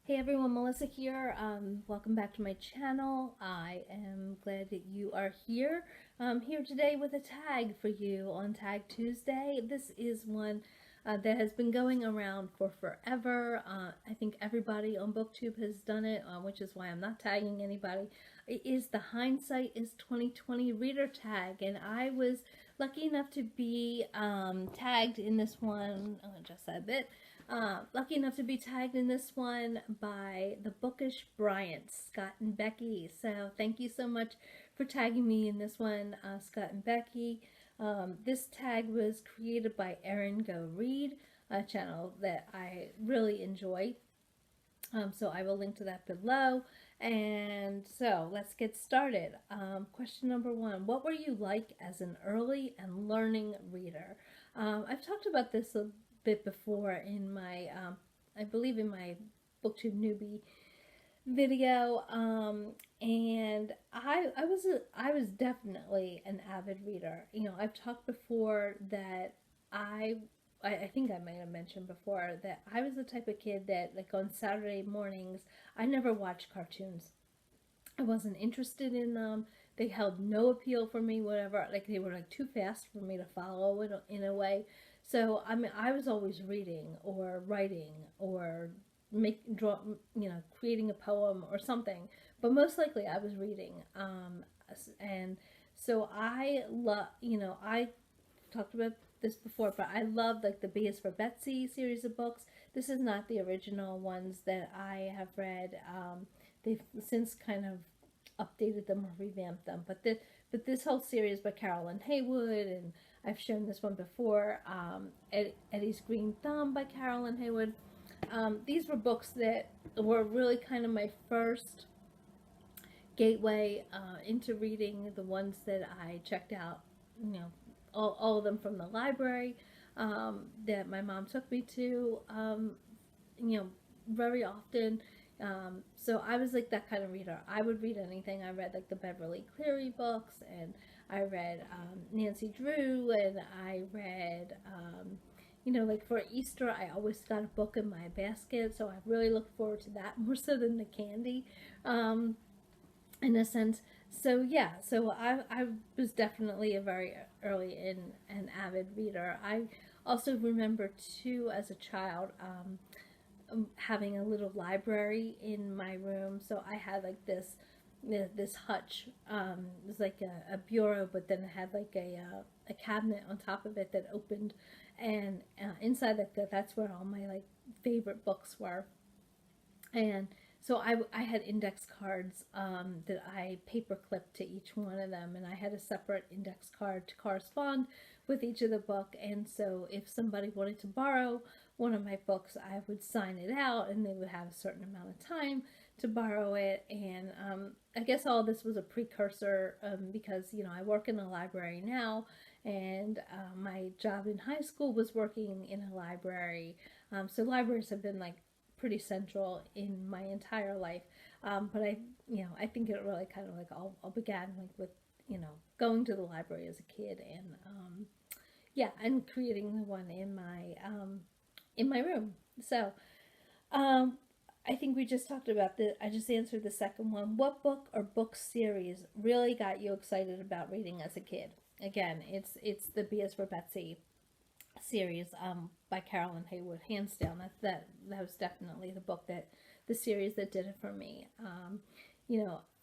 Hey everyone, Melissa here. Welcome back to my channel. I am glad that you are here. I'm here today with a tag for you on Tag Tuesday. This is one that has been going around for forever. I think everybody on BookTube has done it, which is why I'm not tagging anybody. It is the Hindsight is 2020 reader tag, and I was lucky enough to be tagged in this one. Just a bit. Lucky enough to be tagged in this one by the Bookish Bryants, Scott and Becky. So thank you so much for tagging me in this one, Scott and Becky. This tag was created by Erin Go Read, a channel that I really enjoy. So I will link to that below. And so let's get started. Question number one: what were you like as an early and learning reader? I've talked about this a bit before in my, I believe in my BookTube Newbie video, and I was definitely an avid reader. You know, I've talked before that I I think I might have mentioned before that I was the type of kid that, like, on Saturday mornings, I never watched cartoons. I wasn't interested in them. They held no appeal for me, whatever. Like, they were like too fast for me to follow in a way. So I mean, I was always reading or writing or creating a poem or something. But most likely, I was reading. And so I talked about this before, but I love, like, the B is for Betsy series of books. This is not the original ones that I have read. They've since kind of updated them or revamped them. But this whole series by Carolyn Haywood, and I've shown this one before, Eddie's Green Thumb by Carolyn Haywood. These were books that were really kind of my first gateway into reading, the ones that I checked out, you know, all of them from the library that my mom took me to, you know, very often. So I was like that kind of reader. I would read anything. I read, like, the Beverly Cleary books, and I read Nancy Drew, and I read, like, for Easter, I always got a book in my basket, so I really look forward to that more so than the candy, in a sense. So yeah, so I was definitely a very early in an avid reader. I also remember too, as a child, having a little library in my room. So I had, like, this hutch. It was like a bureau, but then it had, like, a cabinet on top of it that opened, and inside that's where all my, like, favorite books were. And so I had index cards that I paper clipped to each one of them, and I had a separate index card to correspond with each of the book. And so if somebody wanted to borrow one of my books, I would sign it out, and they would have a certain amount of time to borrow it. And I guess all this was a precursor, because, I work in a library now, and my job in high school was working in a library. So libraries have been, like, pretty central in my entire life. But I think it really kind of, like, all began, like, with, going to the library as a kid, and yeah, and creating the one in my room. So um, I think we just talked about I just answered the second one. What book or book series really got you excited about reading as a kid? Again, it's the B is for Betsy series, by Carolyn Haywood, hands down. That was definitely the series that did it for me.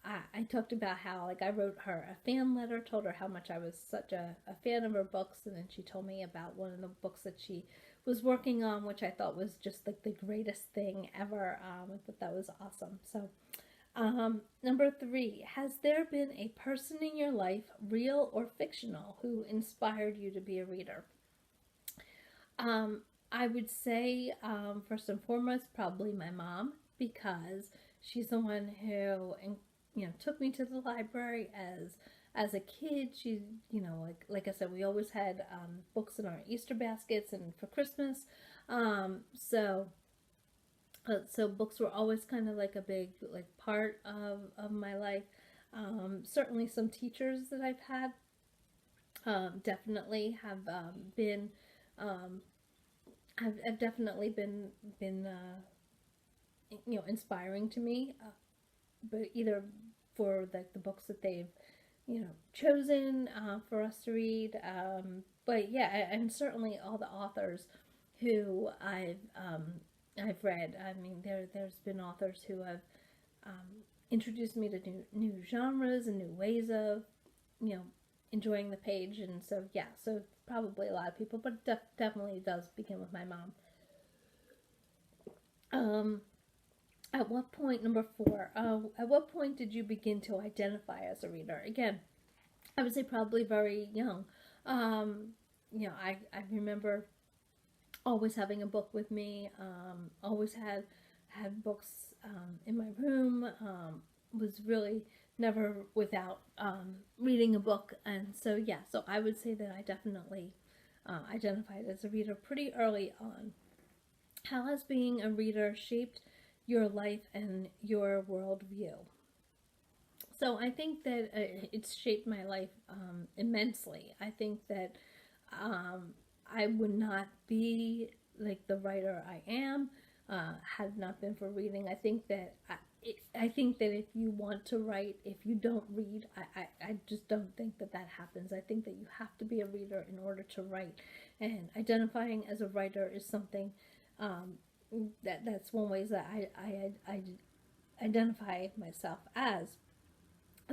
I talked about how, like, I wrote her a fan letter, told her how much I was such a fan of her books, and then she told me about one of the books that she was working on, which I thought was just, like, the greatest thing ever. I thought that was awesome. So number three: has there been a person in your life, real or fictional, who inspired you to be a reader? Um, I would say, first and foremost, probably my mom, because she's the one who, took me to the library as a kid. She, like I said, we always had books in our Easter baskets and for Christmas. So books were always kind of like a big, like, part of my life. Certainly some teachers that I've had definitely have been um, I've definitely been inspiring to me, but either for like the books that they've chosen for us to read. But yeah, and certainly all the authors who I've read. I mean, there's been authors who have introduced me to new genres and new ways of enjoying the page. And so yeah, so probably a lot of people, but definitely does begin with my mom. Um, at what point, number 4, at what point did you begin to identify as a reader? Again, I would say probably very young. Um, I remember always having a book with me. Always had books in my room. Was really never without reading a book, and so yeah. So I would say that I definitely identified as a reader pretty early on. How has being a reader shaped your life and your worldview? So I think that it's shaped my life immensely. I think that um, I would not be like the writer I am had it not been for reading. I think that if you want to write, if you don't read, I just don't think that that happens. I think that you have to be a reader in order to write. And identifying as a writer is something um, that's one way that I identify myself as.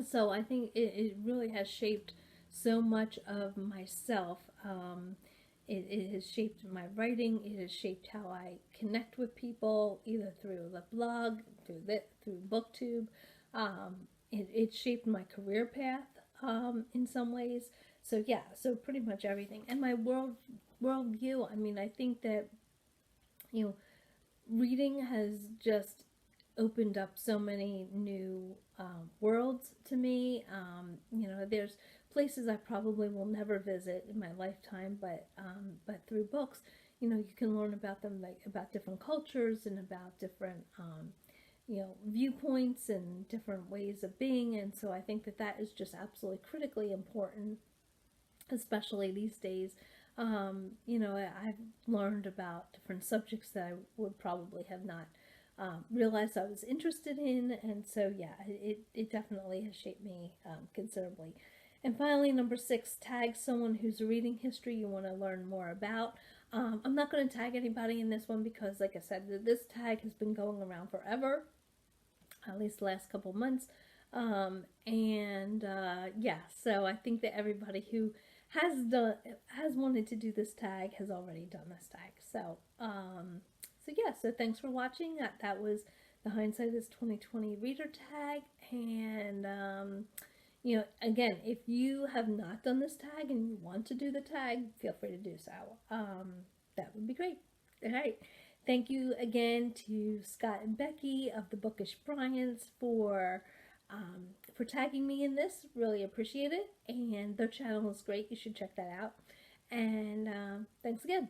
So I think it really has shaped so much of myself. It has shaped my writing. It has shaped how I connect with people, either through the blog, through BookTube. It shaped my career path in some ways. So yeah, so pretty much everything. And my worldview. I mean, I think that you know, reading has just opened up so many new worlds to me. There's places I probably will never visit in my lifetime, but through books, you can learn about them, like about different cultures and about different viewpoints and different ways of being. And so I think that that is just absolutely critically important, especially these days. I've learned about different subjects that I would probably have not realized I was interested in. And so, yeah, it definitely has shaped me considerably. And finally, number 6, tag someone whose reading history you want to learn more about. I'm not going to tag anybody in this one because, like I said, this tag has been going around forever, at least the last couple months. Yeah, so I think that everybody who has wanted to do this tag has already done this tag. So yeah, so thanks for watching. That was the Hindsight is 2020 reader tag. And again, if you have not done this tag and you want to do the tag, feel free to do so. That would be great. All right. Thank you again to Scott and Becky of the Bookish Bryants for tagging me in this. Really appreciate it. And their channel is great. You should check that out. And thanks again.